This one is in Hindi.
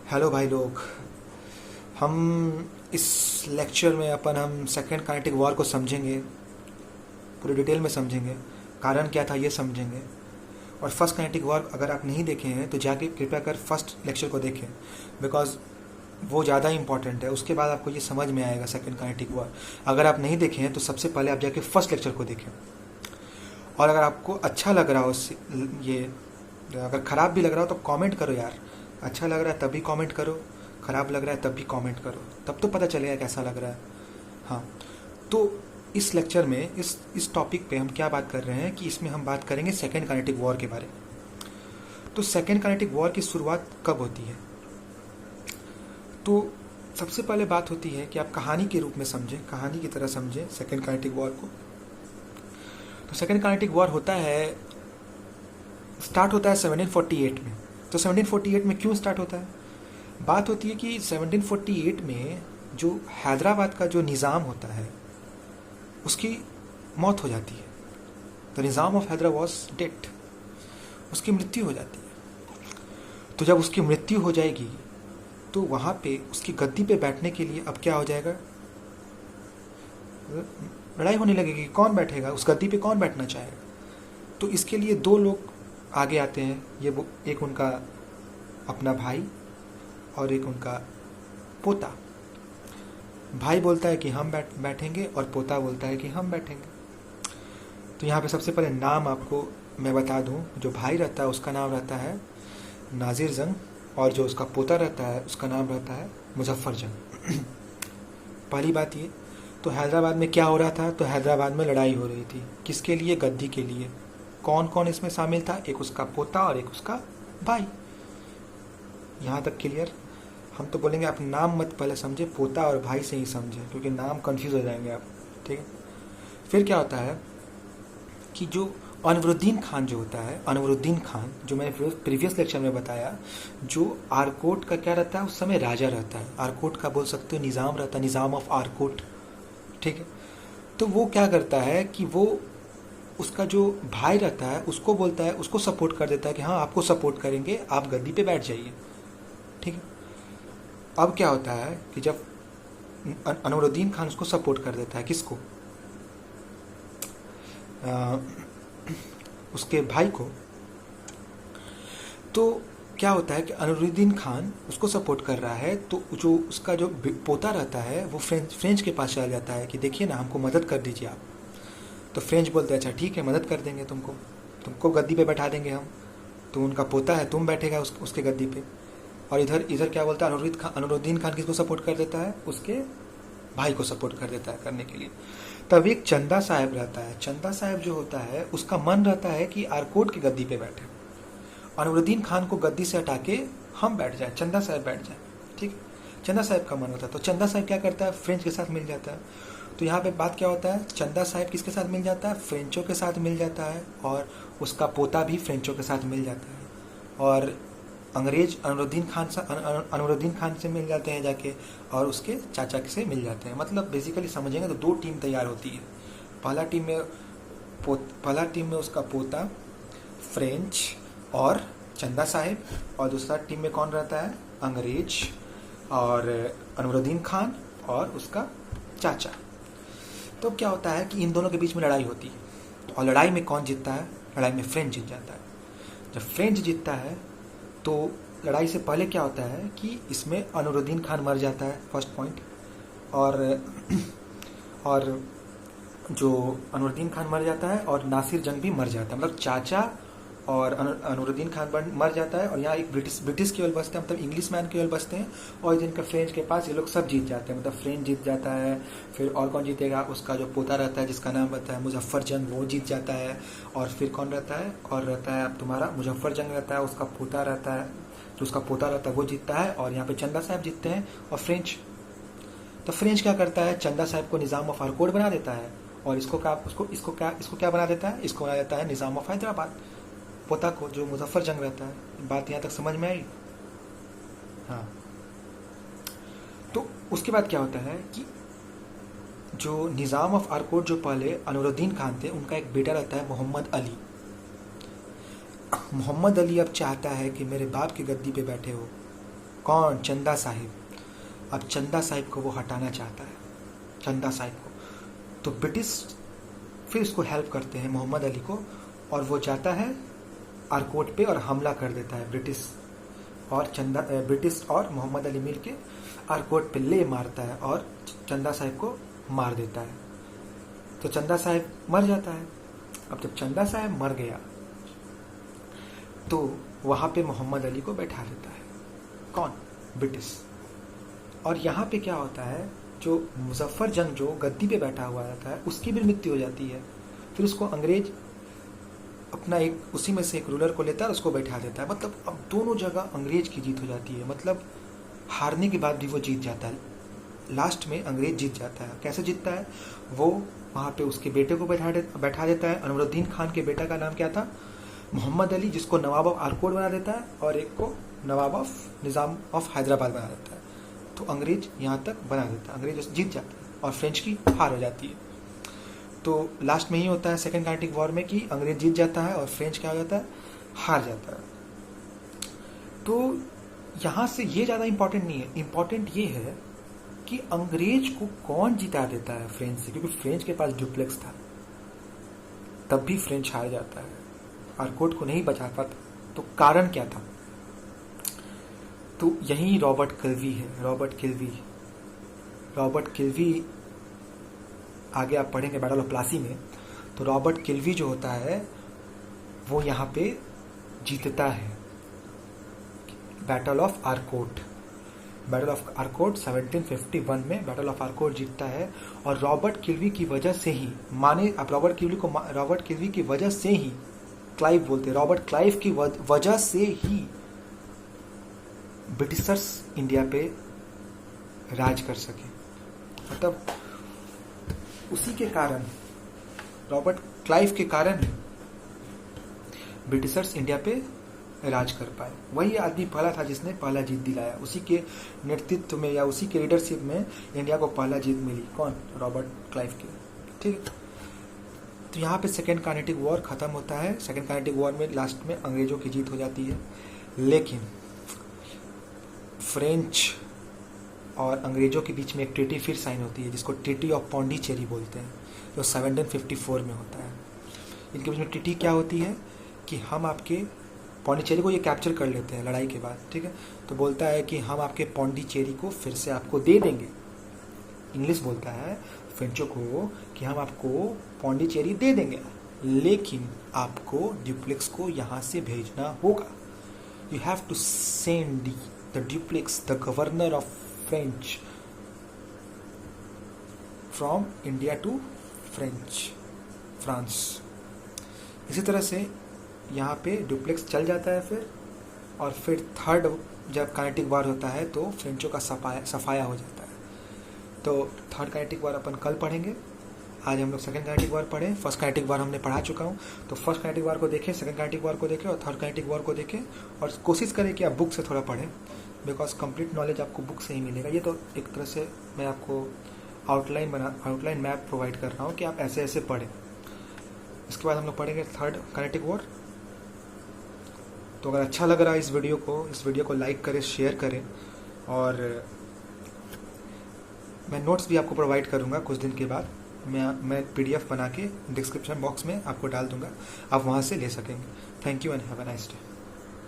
हेलो भाई लोग। हम इस लेक्चर में हम सेकेंड काइनेटिक वॉर को समझेंगे, पूरी डिटेल में समझेंगे, कारण क्या था ये समझेंगे। और फर्स्ट काइनेटिक वॉर अगर आप नहीं देखे हैं तो जाके कृपया कर फर्स्ट लेक्चर को देखें, बिकॉज वो ज़्यादा इंपॉर्टेंट है। उसके बाद आपको ये समझ में आएगा सेकेंड काइनेटिक वॉर। अगर आप नहीं देखे हैं तो सबसे पहले आप जाके फर्स्ट लेक्चर को देखें। और अगर आपको अच्छा लग रहा हो ये, अगर ख़राब भी लग रहा हो तो कमेंट करो यार। अच्छा लग रहा है तब भी कमेंट करो, ख़राब लग रहा है तब भी कमेंट करो, तब तो पता चलेगा कैसा लग रहा है। हाँ, तो इस लेक्चर में इस टॉपिक पे हम क्या बात कर रहे हैं कि इसमें हम बात करेंगे सेकेंड काइनेटिक वॉर के बारे में। तो सेकेंड काइनेटिक वॉर की शुरुआत कब होती है? तो सबसे पहले बात होती है कि आप कहानी के रूप में समझें, कहानी की तरह समझें सेकेंड काइनेटिक वॉर को। तो सेकेंड काइनेटिक वॉर स्टार्ट होता है 1748 में। तो 1748 में क्यों स्टार्ट होता है? बात होती है कि 1748 में जो हैदराबाद का जो निज़ाम होता है उसकी मौत हो जाती है। The Nizam of Hyderabad was dead, उसकी मृत्यु हो जाती है। तो जब उसकी मृत्यु हो जाएगी तो वहाँ पे उसकी गद्दी पे बैठने के लिए अब क्या हो जाएगा? लड़ाई होने लगेगी, कौन बैठेगा उस गद्दी पे, कौन बैठना चाहेगा। तो इसके लिए दो लोग आगे आते हैं। ये वो, एक उनका अपना भाई और एक उनका पोता। भाई बोलता है कि हम बैठेंगे और पोता बोलता है कि हम बैठेंगे। तो यहाँ पे सबसे पहले नाम आपको मैं बता दूँ। जो भाई रहता है उसका नाम रहता है नाजिर जंग, और जो उसका पोता रहता है उसका नाम रहता है मुजफ्फर जंग। पहली बात ये, तो हैदराबाद में क्या हो रहा था? तो हैदराबाद में लड़ाई हो रही थी। किसके लिए? गद्दी के लिए। कौन कौन इसमें शामिल था? एक उसका पोता और एक उसका भाई। यहाँ तक क्लियर? हम तो बोलेंगे आप नाम मत पहले समझे, पोता और भाई से ही समझे, क्योंकि नाम कंफ्यूज हो जाएंगे आप। ठीक है। फिर क्या होता है कि जो अनवरुद्दीन खान जो होता है, अनवरुद्दीन खान जो मैंने प्रीवियस लेक्चर में बताया, जो आरकोट का क्या रहता है उस समय राजा रहता है। आरकोट का बोल सकते हो निज़ाम रहता है, निज़ाम ऑफ आरकोट। ठीक है। तो वो क्या करता है कि वो उसका जो भाई रहता है उसको बोलता है, उसको सपोर्ट कर देता है कि हाँ आपको सपोर्ट करेंगे, आप गद्दी पे बैठ जाइए। ठीक है। अब क्या होता है कि जब अनवरुद्दीन खान उसको सपोर्ट कर देता है, किसको? उसके भाई को। तो क्या होता है कि अनवरुद्दीन खान उसको सपोर्ट कर रहा है, तो जो उसका जो पोता रहता है वो फ्रेंच के पास चला जाता है कि देखिए ना, हमको मदद कर दीजिए आप। तो फ्रेंच बोलते हैं अच्छा ठीक है, मदद कर देंगे तुमको गद्दी पे बैठा देंगे हम। तो उनका पोता है, तुम बैठेगा उसके गद्दी पे। और इधर क्या बोलता है अनवरुद्दीन खान किसको सपोर्ट कर देता है? उसके भाई को सपोर्ट कर देता है करने के लिए। तब एक चंदा साहब रहता है। चंदा साहब जो होता है उसका मन रहता है कि आरकोट की गद्दी पे बैठे, अनवरुद्दीन खान को गद्दी से हटा के हम बैठ जाए, चंदा साहब बैठ जाए। ठीक है। चंदा साहब का मन होता है। तो चंदा साहब क्या करता है? फ्रेंच के साथ मिल जाता है। तो यहाँ पे बात क्या होता है? चंदा साहब किसके साथ मिल जाता है? फ्रेंचों के साथ मिल जाता है, और उसका पोता भी फ्रेंचों के साथ मिल जाता है। और अंग्रेज अनवरुद्दीन खान से मिल जाते हैं जाके, और उसके चाचा से मिल जाते हैं। मतलब बेसिकली समझेंगे तो दो टीम तैयार होती है। पहला टीम में उसका पोता, फ्रेंच और चंदा साहिब, और दूसरा टीम में कौन रहता है? अंग्रेज और अनवरुद्दीन खान और उसका चाचा। तो क्या होता है कि इन दोनों के बीच में लड़ाई होती है, और लड़ाई में कौन जीतता है? लड़ाई में फ्रेंच जीत जाता है। जब फ्रेंच जीतता है तो लड़ाई से पहले क्या होता है कि इसमें अनवरुद्दीन खान मर जाता है, फर्स्ट पॉइंट। और जो अनवरुद्दीन खान मर जाता है और नासिर जंग भी मर जाता है। मतलब चाचा और अनवरुद्दीन खान मर जाता है, और यहाँ एक ब्रिटिश केवल बचते हैं, मतलब इंग्लिश मैन केवल बचते हैं। और जिनका फ्रेंच के पास ये लोग सब जीत जाते हैं, मतलब फ्रेंच जीत जाता है। फिर और कौन जीतेगा? उसका जो पोता रहता है जिसका नाम रहता है मुजफ्फर जंग, वो जीत जाता है। और फिर कौन रहता है? और रहता है अब तुम्हारा मुजफ्फर जंग रहता है, उसका पोता रहता है, जो उसका पोता रहता है वो जीतता है। और यहाँ पे चंदा साहब जीतते हैं और फ्रेंच। तो फ्रेंच क्या करता है? चंदा साहब को निज़ाम ऑफ आरकोट बना देता है, और इसको क्या बना देता है? इसको बना देता है निज़ाम ऑफ हैदराबाद, पोता को जो मुजफ्फर जंग रहता है। बात यहाँ तक समझ में आई? हाँ। तो उसके बाद क्या होता है कि जो निज़ाम ऑफ आरकोट जो पहले अनवरुद्दीन खान थे, उनका एक बेटा रहता है मोहम्मद अली। मोहम्मद अली अब चाहता है कि मेरे बाप की गद्दी पे बैठे हो, कौन? चंदा साहिब। अब चंदा साहिब को वो हटाना चाहता है, चंदा साहिब को। तो ब्रिटिश फिर उसको हेल्प करते हैं, मोहम्मद अली को, और वो जाता है आरकोट पे और हमला कर देता है। ब्रिटिश और मोहम्मद अली मिल के आरकोट पे ले मारता है और चंदा साहिब को मार देता है। तो चंदा साहिब मर जाता है। अब जब चंदा साहिब मर गया तो वहाँ पे मोहम्मद अली को बैठा देता है। कौन? ब्रिटिश। और यहाँ पे क्या होता है, जो मुजफ्फर जंग जो गद्दी पे बैठा हुआ रहता है उसकी भी मृत्यु हो जाती है। फिर उसको अंग्रेज अपना एक उसी में से एक रूलर को लेता है और उसको बैठा देता है। मतलब अब दोनों जगह अंग्रेज की जीत हो जाती है। मतलब हारने के बाद भी वो जीत जाता है। लास्ट में अंग्रेज जीत जाता है। कैसे जीतता है? वो वहाँ पे उसके बेटे को बैठा देता है। अनवरुद्दीन खान के बेटा का नाम क्या था? मोहम्मद अली, जिसको नवाब ऑफ आरकोट बना देता है और एक को नवाब ऑफ निज़ाम ऑफ हैदराबाद बना देता है। तो अंग्रेज यहाँ तक बना देता है, अंग्रेज जीत जाता है और फ्रेंच की हार हो जाती है। तो लास्ट में ही होता है सेकेंड कार्टिक वॉर में कि अंग्रेज जीत जाता है और फ्रेंच क्या हो जाता है? हार जाता है। तो यहाँ से ये ज़्यादा इंपॉर्टेंट नहीं है, इंपॉर्टेंट ये है कि अंग्रेज को कौन जिता देता है फ्रेंच से, क्योंकि फ्रेंच के पास डुप्लेक्स था, तब भी फ्रेंच हार जाता है, आरकोट को नहीं बचा पाता। तो कारण क्या था? तो यही रॉबर्ट किल्वी है। रॉबर्ट किल्वी आगे आप पढ़ेंगे बैटल ऑफ प्लासी में। तो रॉबर्ट किल्वी जो होता है वो यहाँ पे जीतता है बैटल ऑफ आरकोट। 1751 में बैटल ऑफ आरकोट जीतता है। और रॉबर्ट किल्वी की वजह से ही, माने आप रॉबर्ट किल्वी की वजह से ही, क्लाइव बोलते हैं, रॉबर्ट क्लाइव की वजह से ही ब्रिटिशर्स इंडिया पे राज कर सके। मतलब उसी के कारण, रॉबर्ट क्लाइव के कारण ब्रिटिशर्स इंडिया पे राज कर पाए। वही आदमी पहला था जिसने पहला जीत दिलाया। उसी के नेतृत्व में या उसी के लीडरशिप में इंडिया को पहला जीत मिली। कौन? रॉबर्ट क्लाइव की। ठीक है। तो यहाँ पे सेकेंड कार्नेटिक वॉर खत्म होता है। सेकेंड कार्नेटिक वॉर में लास्ट में अंग्रेजों की जीत हो जाती है। लेकिन फ्रेंच और अंग्रेजों के बीच में एक ट्रीटी फिर साइन होती है, जिसको ट्रीटी ऑफ पौंडीचेरी बोलते हैं, जो 1754 में होता है। इनके बीच में ट्रीटी क्या होती है कि हम आपके पौंडीचेरी को ये कैप्चर कर लेते हैं लड़ाई के बाद। ठीक है। तो बोलता है कि हम आपके पौंडीचेरी को फिर से आपको दे देंगे। इंग्लिश बोलता है फ्रेंचों को कि हम आपको पौंडीचेरी दे देंगे, लेकिन आपको डुप्लेक्स को यहाँ से भेजना होगा। You have to send the Dupleix, the governor of French, from India to France. इसी तरह से यहाँ पे डुप्लेक्स चल जाता है फिर। और फिर थर्ड जब कार्नेटिक वॉर होता है तो फ्रेंचों का सफाया हो जाता है। तो थर्ड कार्नेटिक वॉर अपन कल पढ़ेंगे। आज हम लोग सेकंड कार्नेटिक वॉर पढ़ें। फर्स्ट कार्नेटिक वॉर हमने पढ़ा चुका हूँ। तो फर्स्ट कार्नेटिक वॉर को देखें, सेकंड कार्नेटिक वॉर को देखें और थर्ड कार्नेटिक वॉर को देखें। और कोशिश करें कि आप बुक से थोड़ा पढ़ें, बिकॉज कंप्लीट नॉलेज आपको बुक से ही मिलेगा। ये तो एक तरह से मैं आपको आउटलाइन मैप प्रोवाइड कर रहा हूँ कि आप ऐसे ऐसे पढ़ें। इसके बाद हम लोग पढ़ेंगे थर्ड कार्नेटिक वॉर। तो अगर अच्छा लग रहा है इस वीडियो को लाइक करें, शेयर करें। और मैं नोट्स भी आपको प्रोवाइड करूँगा कुछ दिन के बाद। मैं PDF बना के डिस्क्रिप्शन बॉक्स में आपको डाल दूँगा, आप वहाँ से ले सकेंगे। Thank you and have a nice day.